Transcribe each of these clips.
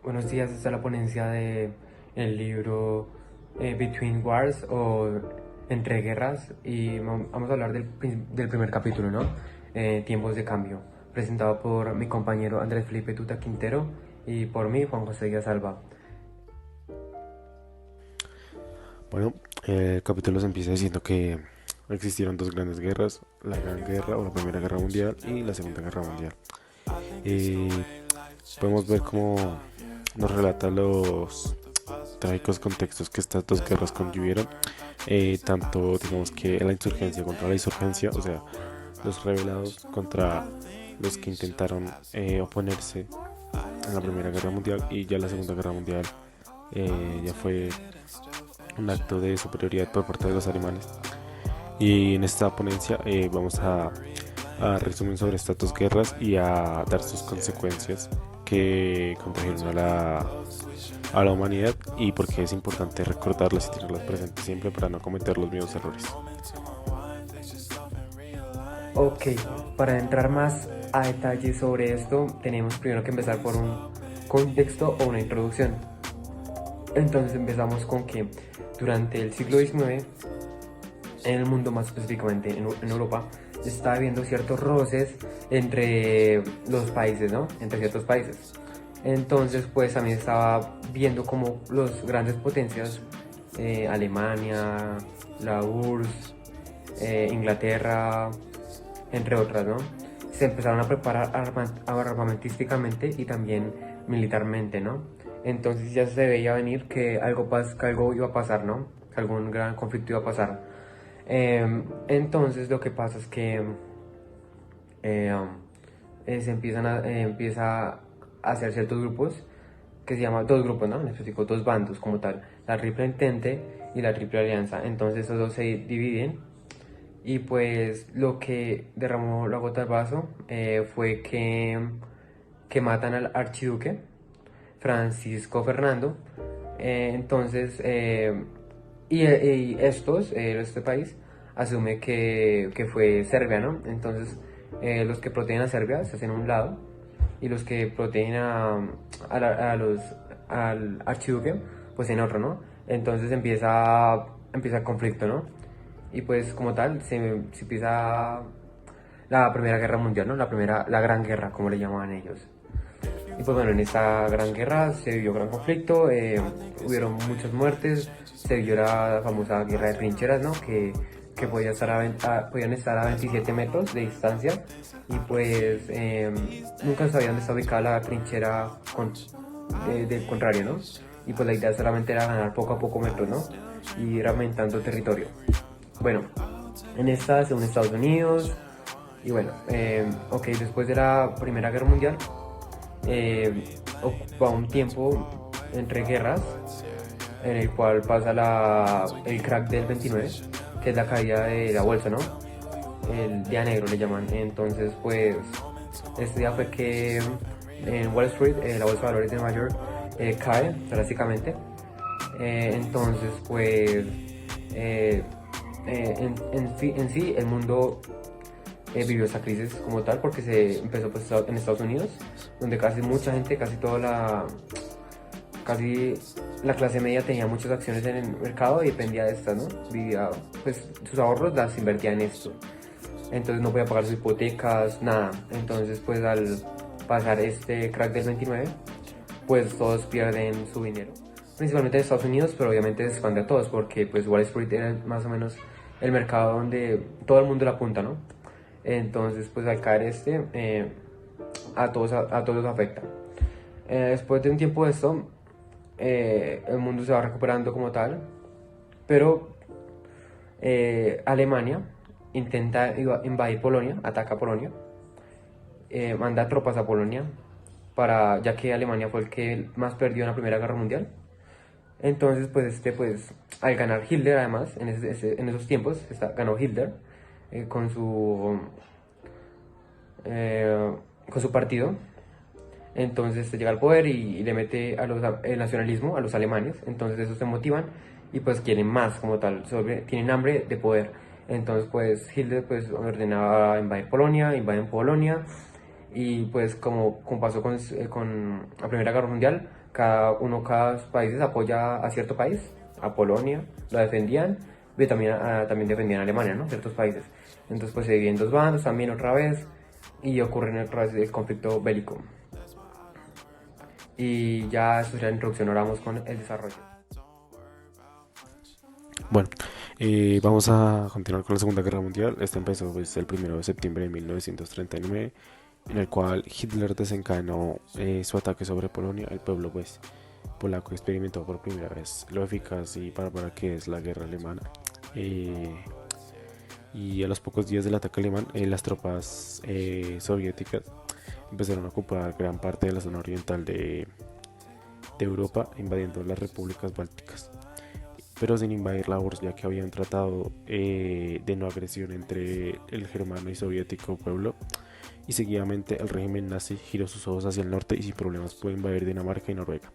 Buenos días, esta es la ponencia de el libro Between Wars o Entre Guerras y vamos a hablar del primer capítulo, ¿no? Tiempos de cambio, presentado por mi compañero Andrés Felipe Tuta Quintero y por mí, Juan José Díaz Alba. Bueno, el capítulo se empieza diciendo que existieron dos grandes guerras, la Gran Guerra o la Primera Guerra Mundial y la Segunda Guerra Mundial. Y podemos ver cómo nos relata los trágicos contextos que estas dos guerras conllevieron, tanto digamos que la insurgencia contra la insurgencia, o sea, los rebelados contra los que intentaron oponerse en la Primera Guerra Mundial, y ya la Segunda Guerra Mundial ya fue un acto de superioridad por parte de los alemanes. Y en esta ponencia vamos a resumir sobre estas dos guerras y a dar sus consecuencias que contagiaron a la humanidad, y por qué es importante recordarlas y tenerlas presentes siempre para no cometer los mismos errores. Ok, para entrar más a detalle sobre esto, tenemos primero que empezar por un contexto o una introducción. Entonces empezamos con que durante el siglo XIX, en el mundo, más específicamente en Europa, se estaba viendo ciertos roces entre los países, ¿no? Entre ciertos países. Entonces, pues a mí estaba viendo como los grandes potencias, Alemania, la URSS, Inglaterra, entre otras, ¿no? Se empezaron a preparar armamentísticamente y también militarmente, ¿no? Entonces ya se veía venir que que algo iba a pasar, ¿no? Que algún gran conflicto iba a pasar. Entonces lo que pasa es que eh, empieza a hacer ciertos grupos que se llaman dos grupos, ¿no? En específico dos bandos como tal, la Triple Entente y la Triple Alianza. Entonces esos dos se dividen y pues lo que derramó la gota del vaso fue que matan al archiduque Francisco Fernando. Entonces, y estos, este país, asume que fue Serbia, ¿no? Entonces, los que protegen a Serbia se hacen a un lado y los que protegen al archiduque, pues en otro, ¿no? Entonces empieza el conflicto, ¿no? Y pues como tal, se empieza la Primera Guerra Mundial, ¿no? La Gran Guerra, como le llamaban ellos. Y pues bueno, en esta gran guerra se vivió gran conflicto, hubieron muchas muertes, se vio la famosa guerra de trincheras, ¿no? Que podían estar a 27 metros de distancia y pues nunca sabían dónde está ubicada la trinchera del contrario, ¿no? Y pues la idea solamente era ganar poco a poco metros, ¿no? Y ir aumentando territorio. Bueno, en esta, según Estados Unidos, y bueno, ok, después de la Primera Guerra Mundial, ocupa un tiempo entre guerras en el cual pasa el crack del 29, que es la caída de la bolsa, ¿no? El día negro le llaman. Entonces, pues, este día fue que en Wall Street, la bolsa de valores de Nueva York, cae drásticamente. Entonces, pues, en sí, el mundo vivió esa crisis como tal porque se empezó pues, en Estados Unidos, donde casi mucha gente, casi la clase media tenía muchas acciones en el mercado y dependía de estas, ¿no? Vivía, pues sus ahorros las invertía en esto. Entonces no podía pagar sus hipotecas, nada. Entonces pues al pasar este crack del 29, pues todos pierden su dinero. Principalmente en Estados Unidos, pero obviamente se expande a todos porque pues Wall Street era más o menos el mercado donde todo el mundo la apunta, ¿no? Entonces pues al caer a todos los afecta. Después de un tiempo de esto, el mundo se va recuperando como tal, pero Alemania intenta invadir Polonia, ataca a Polonia, manda tropas a Polonia, ya que Alemania fue el que más perdió en la Primera Guerra Mundial. Entonces, pues, al ganar Hitler, además, en esos tiempos, ganó Hitler eh, con su, con su partido. Entonces se llega al poder y le mete el nacionalismo a los alemanes. Entonces esos se motivan y pues quieren más como tal, tienen hambre de poder. Entonces pues Hitler pues ordenaba invadir Polonia, invaden Polonia y pues como pasó con la Primera Guerra Mundial, cada país apoya a cierto país, a Polonia, lo defendían, y también defendían a Alemania, ¿no? Ciertos países. Entonces pues se dividen en dos bandos también otra vez, y ocurre otra vez el conflicto bélico. Y ya eso sería la introducción, ahora vamos con el desarrollo. Bueno, vamos a continuar con la Segunda Guerra Mundial. Esta empezó pues, el 1 de septiembre de 1939, en el cual Hitler desencadenó su ataque sobre Polonia. El pueblo pues, polaco experimentó por primera vez lo eficaz y bárbara que es la guerra alemana. Y a los pocos días del ataque alemán, las tropas soviéticas empezaron a ocupar gran parte de la zona oriental de Europa, invadiendo las repúblicas bálticas, pero sin invadir la URSS, ya que había un tratado de no agresión entre el germano y soviético pueblo, y seguidamente el régimen nazi giró sus ojos hacia el norte y sin problemas pudo invadir Dinamarca y Noruega.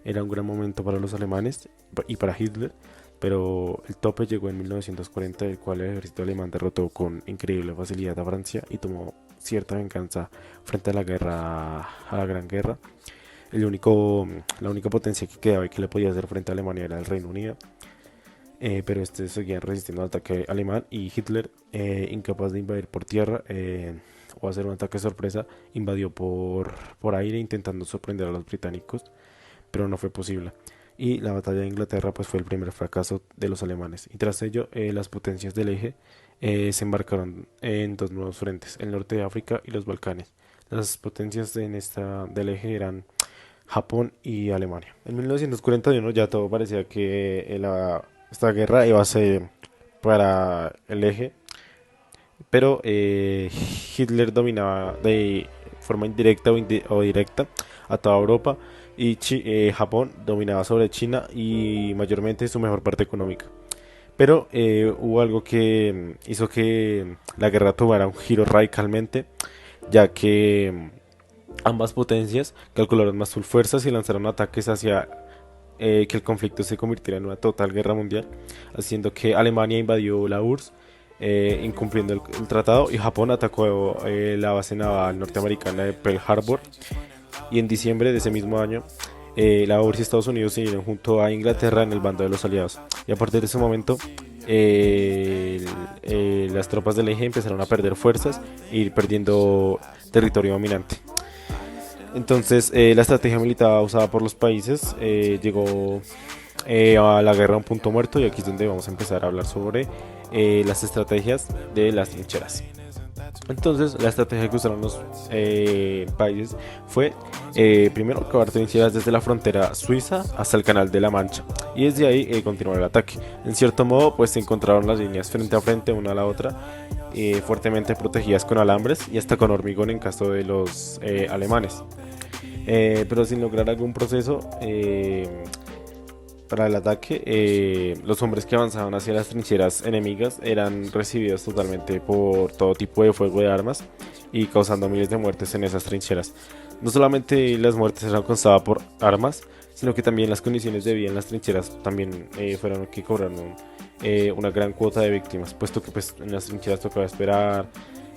Era un gran momento para los alemanes y para Hitler, pero el tope llegó en 1940, el cual el ejército alemán derrotó con increíble facilidad a Francia y tomó cierta venganza frente a la Gran Guerra. La única potencia que quedaba y que le podía hacer frente a Alemania era el Reino Unido, pero este seguía resistiendo al ataque alemán, y Hitler, incapaz de invadir por tierra o hacer un ataque sorpresa, invadió por aire intentando sorprender a los británicos, pero no fue posible. Y la batalla de Inglaterra pues fue el primer fracaso de los alemanes, y tras ello las potencias del eje se embarcaron en dos nuevos frentes, el norte de África y los Balcanes. Las potencias del eje eran Japón y Alemania. En 1941 ya todo parecía que esta guerra iba a ser para el eje, pero Hitler dominaba de forma indirecta o directa a toda Europa, y Japón dominaba sobre China y mayormente su mejor parte económica. Pero hubo algo que hizo que la guerra tomara un giro radicalmente, ya que ambas potencias calcularon más sus fuerzas y lanzaron ataques hacia que el conflicto se convirtiera en una total guerra mundial, haciendo que Alemania invadió la URSS, incumpliendo el tratado, y Japón atacó la base naval norteamericana de Pearl Harbor. Y en diciembre de ese mismo año, la URSS y Estados Unidos se unieron junto a Inglaterra en el bando de los aliados. Y a partir de ese momento, las tropas del eje empezaron a perder fuerzas e ir perdiendo territorio dominante. Entonces, la estrategia militar usada por los países llegó a la guerra a un punto muerto, y aquí es donde vamos a empezar a hablar sobre las estrategias de las trincheras. Entonces, la estrategia que usaron los países fue primero cavar trincheras desde la frontera suiza hasta el Canal de la Mancha, y desde ahí continuar el ataque. En cierto modo, pues se encontraron las líneas frente a frente, una a la otra, fuertemente protegidas con alambres y hasta con hormigón en caso de los alemanes, pero sin lograr algún proceso para el ataque. Los hombres que avanzaban hacia las trincheras enemigas eran recibidos totalmente por todo tipo de fuego de armas y causando miles de muertes en esas trincheras. No solamente las muertes eran causadas por armas, sino que también las condiciones de vida en las trincheras también fueron lo que cobraron una gran cuota de víctimas, puesto que pues, en las trincheras tocaba esperar,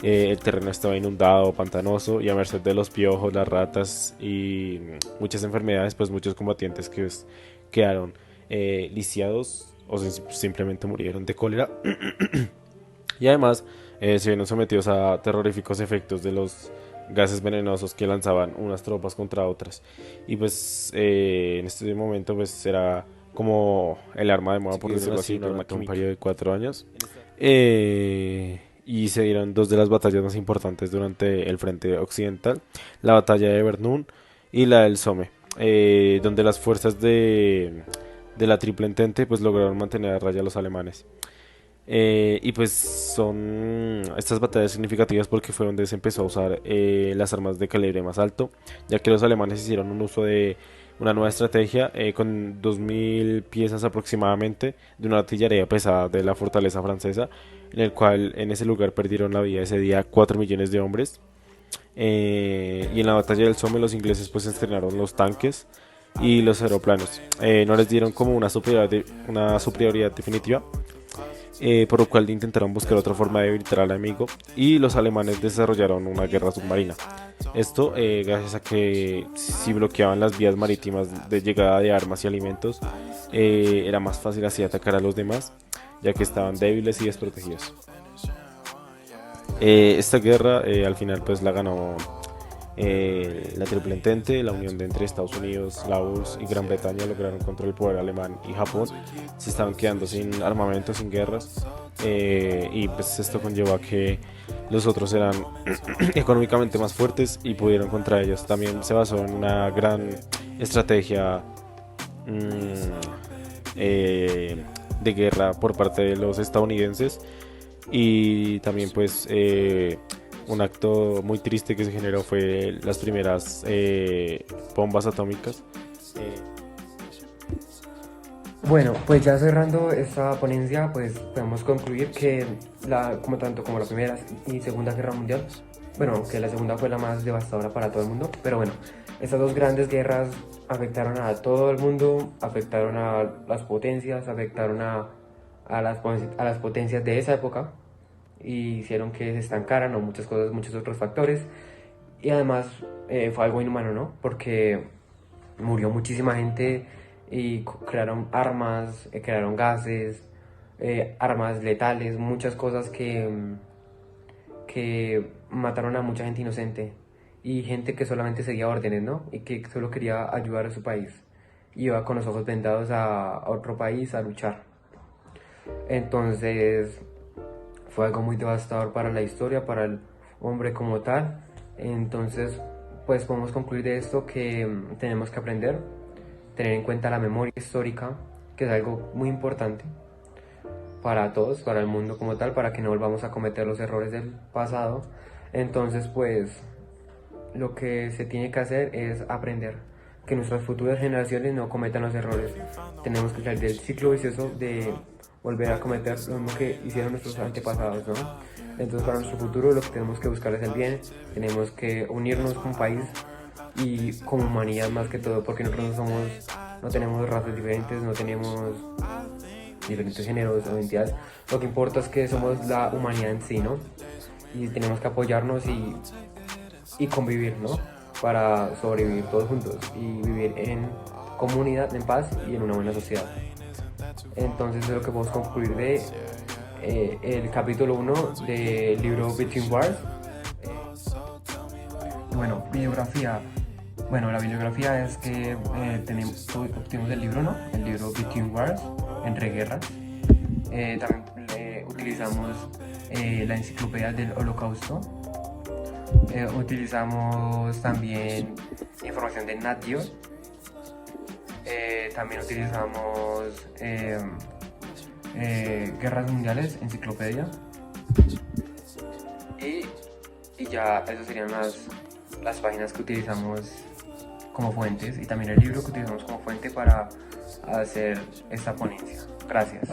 el terreno estaba inundado, pantanoso, y a merced de los piojos, las ratas y muchas enfermedades, pues muchos combatientes que quedaron lisiados o simplemente murieron de cólera. Y además se vieron sometidos a terroríficos efectos de los gases venenosos que lanzaban unas tropas contra otras. Y pues en este momento pues era como el arma de moda, por decirlo así, durante un periodo de 4 años. Y se dieron dos de las batallas más importantes durante el frente occidental: la batalla de Verdun y la del Somme, donde las fuerzas de la Triple Entente pues lograron mantener a raya a los alemanes. Y pues son estas batallas significativas porque fue donde se empezó a usar las armas de calibre más alto, ya que los alemanes hicieron un uso de una nueva estrategia con 2000 piezas aproximadamente de una artillería pesada de la fortaleza francesa, en el cual en ese lugar perdieron la vida ese día 4 millones de hombres. Y en la batalla del Somme los ingleses pues estrenaron los tanques y los aeroplanos. No les dieron como una superioridad definitiva, por lo cual intentaron buscar otra forma de debilitar al enemigo y los alemanes desarrollaron una guerra submarina. Esto gracias a que si bloqueaban las vías marítimas de llegada de armas y alimentos, era más fácil así atacar a los demás, ya que estaban débiles y desprotegidos. Esta guerra al final pues la ganó la Triple Entente, la unión de entre Estados Unidos, la URSS y Gran Bretaña lograron contra el poder alemán y Japón. Se estaban quedando sin armamento, sin guerras, y pues esto conllevó a que los otros eran económicamente más fuertes y pudieron contra ellos. También se basó en una gran estrategia de guerra por parte de los estadounidenses y también pues un acto muy triste que se generó fue las primeras bombas atómicas. Eh, Bueno, pues ya cerrando esta ponencia, pues podemos concluir que como tanto como la Primera y Segunda Guerra Mundial, bueno, que la segunda fue la más devastadora para todo el mundo, pero bueno, estas dos grandes guerras afectaron a todo el mundo, afectaron a las potencias, afectaron a las potencias de esa época y hicieron que se estancaran o muchas cosas, muchos otros factores. Y además fue algo inhumano, ¿no? Porque murió muchísima gente y crearon armas, crearon gases, armas letales, muchas cosas que mataron a mucha gente inocente y gente que solamente seguía órdenes, ¿no? Y que solo quería ayudar a su país. Iba con los ojos vendados a otro país a luchar. Entonces fue algo muy devastador para la historia, para el hombre como tal. Entonces, pues podemos concluir de esto que tenemos que aprender, tener en cuenta la memoria histórica, que es algo muy importante para todos, para el mundo como tal, para que no volvamos a cometer los errores del pasado. Entonces, pues lo que se tiene que hacer es aprender, que nuestras futuras generaciones no cometan los errores. Tenemos que salir del ciclo vicioso de volver a cometer lo mismo que hicieron nuestros antepasados, ¿no? Entonces para nuestro futuro lo que tenemos que buscar es el bien, tenemos que unirnos como país y como humanidad más que todo, porque nosotros no tenemos razas diferentes, no tenemos diferentes géneros o identidades, lo que importa es que somos la humanidad en sí, ¿no? Y tenemos que apoyarnos y convivir, ¿no? Para sobrevivir todos juntos y vivir en comunidad, en paz y en una buena sociedad. Entonces es lo que podemos concluir de el capítulo 1 del libro Between Wars. Bueno, bibliografía. Bueno, la bibliografía es que obtuvimos el libro, ¿no? El libro Between Wars, Entre Guerras. También utilizamos la enciclopedia del Holocausto. Utilizamos también información de Nat Geo. También utilizamos Guerras Mundiales, enciclopedia. Y ya esas serían las páginas que utilizamos como fuentes y también el libro que utilizamos como fuente para hacer esta ponencia. Gracias.